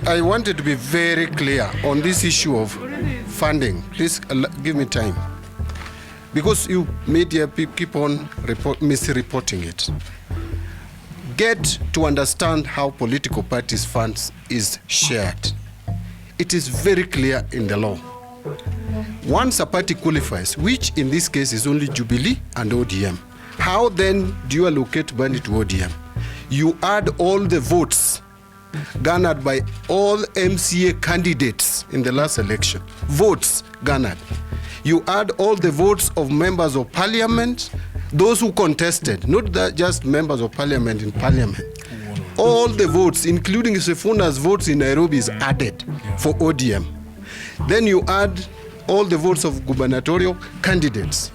I wanted to be very clear on this issue of funding. Please give me time. Because you media keep on misreporting it. Get to understand how political parties' funds is shared. It is very clear in the law. Once a party qualifies, which in this case is only Jubilee and ODM, how then do you allocate money to ODM? You add all the votes garnered by all MCA candidates in the last election. Votes garnered. You add all the votes of members of parliament, those who contested, not just members of parliament in parliament. All the votes, including Sifuna's votes in Nairobi, is added for ODM. Then you add all the votes of gubernatorial candidates.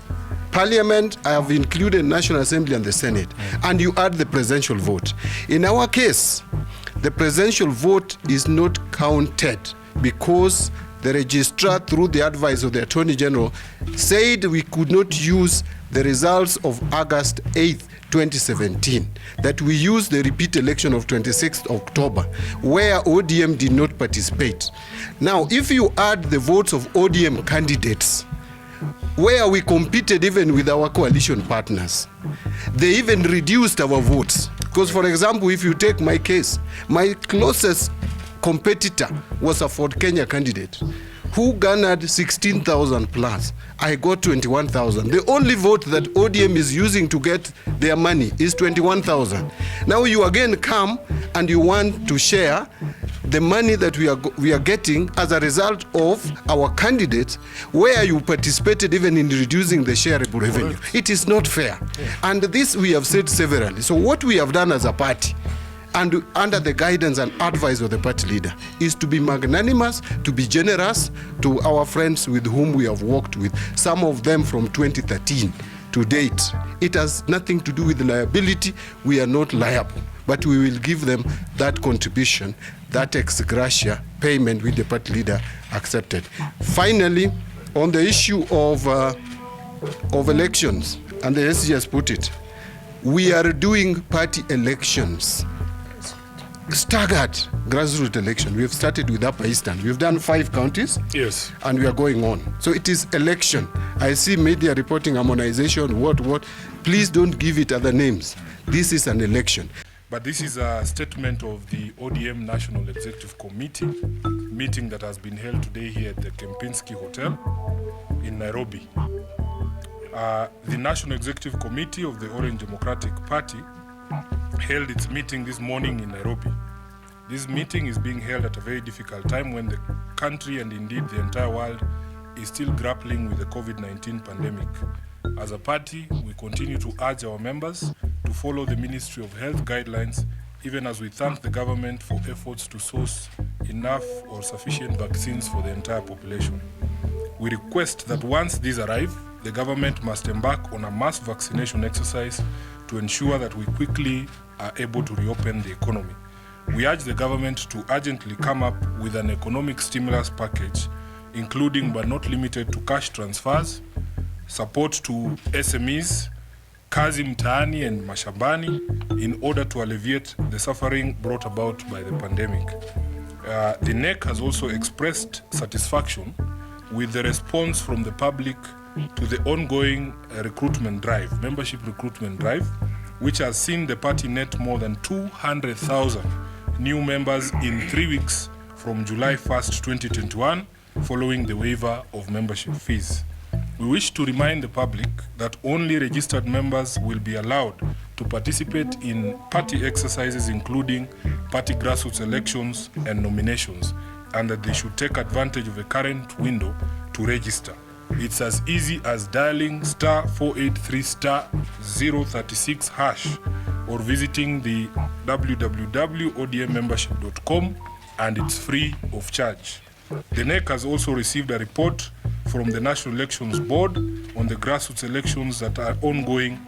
Parliament, I have included National Assembly and the Senate, and you add the presidential vote. In our case, the presidential vote is not counted because the registrar, through the advice of the Attorney General, said we could not use the results of August 8th, 2017, that we used the repeat election of 26th October, where ODM did not participate. Now, if you add the votes of ODM candidates, where we competed even with our coalition partners, they even reduced our votes. Because, for example, if you take my case, my closest competitor was a Ford Kenya candidate who garnered 16,000 plus. I got 21,000. The only vote that ODM is using to get their money is 21,000. Now you again come and you want to share the money that we are getting as a result of our candidates, where you participated even in reducing the shareable revenue. It is not fair. And this we have said severally. So what we have done as a party, and under the guidance and advice of the party leader, is to be magnanimous, to be generous to our friends with whom we have worked with, some of them from 2013 to date. It has nothing to do with liability. We are not liable, but we will give them that contribution, that ex gratia payment which the party leader accepted. Finally, on the issue of elections, and the SG has put it, we are doing party elections, staggered grassroots election. We have started with Upper Eastern. We've done 5 counties. Yes. And we are going on. So it is election. I see media reporting harmonization, what. Please don't give it other names. This is an election. But this is a statement of the ODM National Executive Committee meeting that has been held today here at the Kempinski Hotel in Nairobi. The National Executive Committee of the Orange Democratic Party held its meeting this morning in Nairobi. This meeting is being held at a very difficult time when the country and indeed the entire world is still grappling with the COVID-19 pandemic. As a party, we continue to urge our members to follow the Ministry of Health guidelines, even as we thank the government for efforts to source enough or sufficient vaccines for the entire population. We request that once these arrive, the government must embark on a mass vaccination exercise to ensure that we quickly are able to reopen the economy. We urge the government to urgently come up with an economic stimulus package, including but not limited to cash transfers, support to SMEs, kazi mtaani and mashambani, in order to alleviate the suffering brought about by the pandemic. The NEC has also expressed satisfaction with the response from the public to the ongoing recruitment drive, membership recruitment drive, which has seen the party net more than 200,000 new members in 3 weeks from July 1st, 2021, following the waiver of membership fees. We wish to remind the public that only registered members will be allowed to participate in party exercises, including party grassroots elections and nominations, and that they should take advantage of the current window to register. It's as easy as dialing *483*036# or visiting the www.odmmembership.com, and it's free of charge. The NEC has also received a report from the National Elections Board on the grassroots elections that are ongoing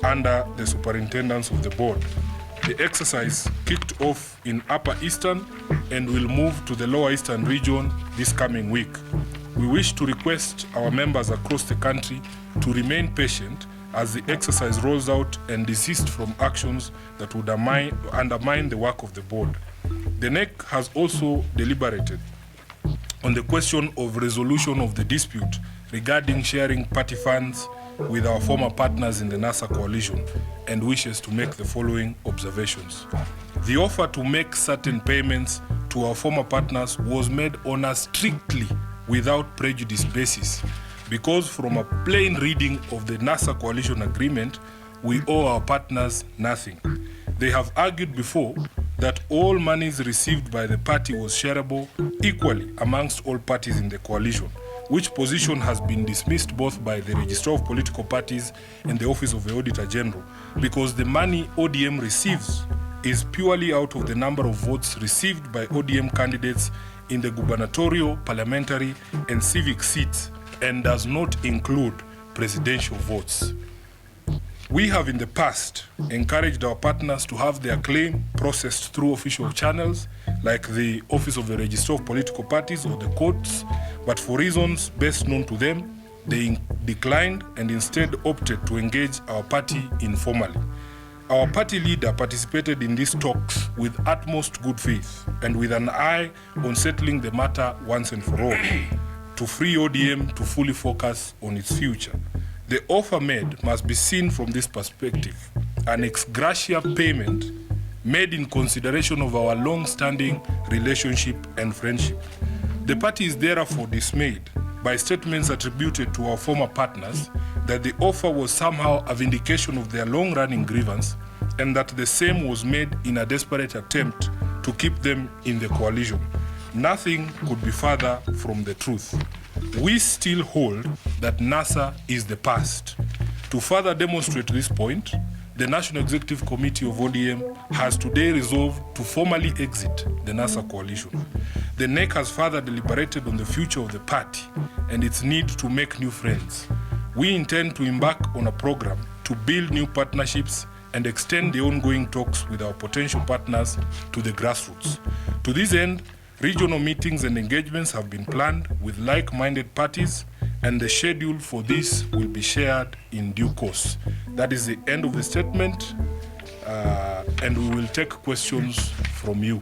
under the superintendence of the board. The exercise kicked off in Upper Eastern and will move to the Lower Eastern region this coming week. We wish to request our members across the country to remain patient as the exercise rolls out and desist from actions that would undermine the work of the board. The NEC has also deliberated on the question of resolution of the dispute regarding sharing party funds with our former partners in the NASA coalition and wishes to make the following observations. The offer to make certain payments to our former partners was made on a strictly without prejudice basis, because from a plain reading of the NASA coalition agreement, we owe our partners nothing. They have argued before that all monies received by the party was shareable equally amongst all parties in the coalition, which position has been dismissed both by the Registrar of Political Parties and the Office of the Auditor General, because the money ODM receives is purely out of the number of votes received by ODM candidates in the gubernatorial, parliamentary, and civic seats, and does not include presidential votes. We have in the past encouraged our partners to have their claim processed through official channels like the Office of the Registrar of Political Parties or the courts, but for reasons best known to them, they declined and instead opted to engage our party informally. Our party leader participated in these talks with utmost good faith and with an eye on settling the matter once and for all, to free ODM to fully focus on its future. The offer made must be seen from this perspective: an ex gratia payment made in consideration of our long-standing relationship and friendship. The party is therefore dismayed by statements attributed to our former partners that the offer was somehow a vindication of their long-running grievance and that the same was made in a desperate attempt to keep them in the coalition. Nothing could be further from the truth. We still hold that NASA is the past. To further demonstrate this point, the National Executive Committee of ODM has today resolved to formally exit the NASA coalition. The NEC has further deliberated on the future of the party and its need to make new friends. We intend to embark on a program to build new partnerships and extend the ongoing talks with our potential partners to the grassroots. To this end, regional meetings and engagements have been planned with like-minded parties, and the schedule for this will be shared in due course. That is the end of the statement, and we will take questions from you.